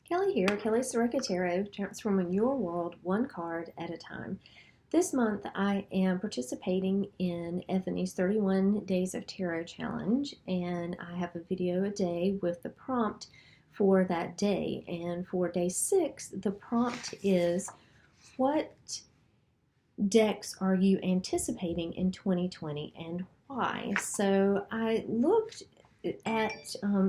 Kelly here, Kelly's Tarot, transforming your world one card at a time. This month I am participating in Ethony's 31 Days of Tarot Challenge, and I have a video a day with the prompt for that day. And for day 6, the prompt is, what decks are you anticipating in 2020 and why? So I looked at,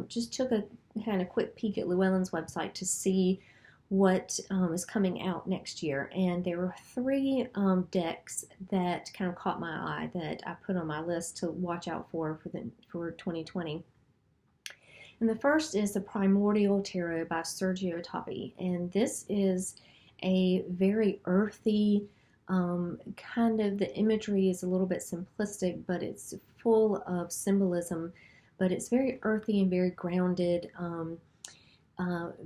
just took a kind of quick peek at Llewellyn's website to see what is coming out next year. And there were 3 decks that kind of caught my eye that I put on my list to watch out for 2020. And the first is the Primordial Tarot by Sergio Tappi. And this is a very earthy, kind of, the imagery is a little bit simplistic, but it's full of symbolism. But it's very earthy and very grounded,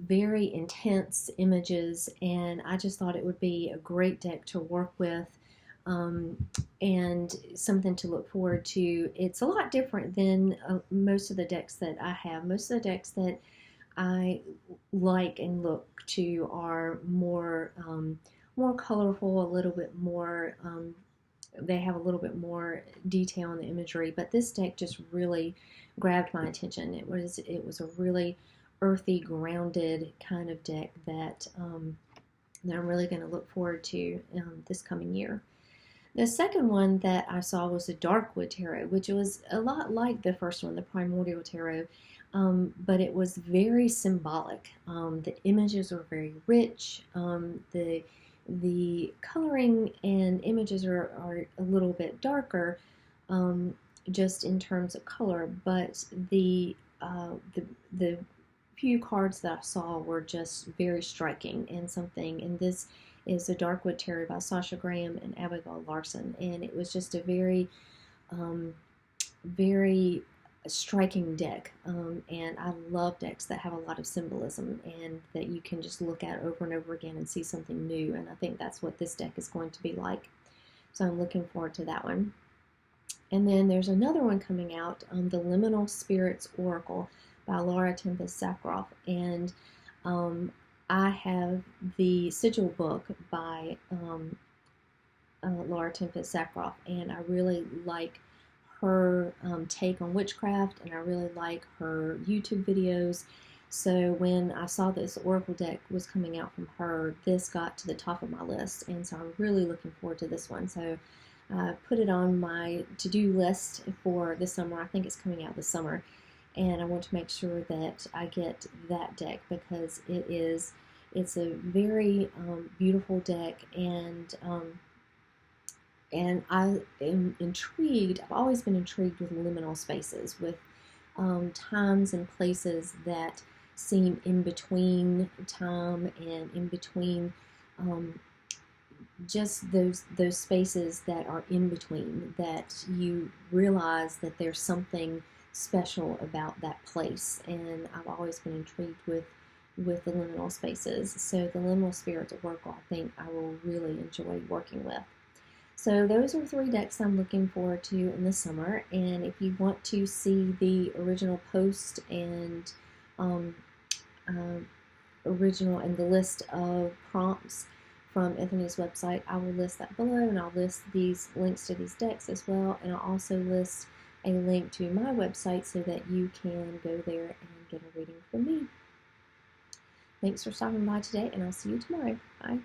very intense images, and I just thought it would be a great deck to work with, and something to look forward to. It's a lot different than most of the decks that I have. Most of the decks that I like and look to are more colorful, a little bit more. They have a little bit more detail in the imagery, but this deck just really grabbed my attention. It was a really earthy, grounded kind of deck that that I'm really going to look forward to this coming year. The second one that I saw was the Darkwood Tarot, which was a lot like the first one, the Primordial Tarot, but it was very symbolic. The images were very rich. The coloring and images are a little bit darker, just in terms of color, but the few cards that I saw were just very striking and something. And this is the Darkwood Tarot by Sasha Graham and Abigail Larson, and it was just a very very striking deck, and I love decks that have a lot of symbolism and that you can just look at over and over again and see something new, and I think that's what this deck is going to be like. So I'm looking forward to that one. And then there's another one coming out, the Liminal Spirits Oracle by Laura Tempest Sakroff, and I have the Sigil book by Laura Tempest Sakroff, and I really like her take on witchcraft, and I really like her YouTube videos. So when I saw this Oracle deck was coming out from her, this got to the top of my list, and so I'm really looking forward to this one. So I put it on my to-do list for this summer. I think it's coming out this summer, and I want to make sure that I get that deck because it's a very beautiful deck, and I am intrigued. I've always been intrigued with liminal spaces, with times and places that seem in between time and in between, just those spaces that are in between, that you realize that there's something special about that place. And I've always been intrigued with the liminal spaces. So the Liminal Spirits Oracle, I think I will really enjoy working with. So those are 3 decks I'm looking forward to in the summer, and if you want to see the original post and original and the list of prompts from Ethony's website, I will list that below, and I'll list these links to these decks as well, and I'll also list a link to my website so that you can go there and get a reading from me. Thanks for stopping by today, and I'll see you tomorrow. Bye.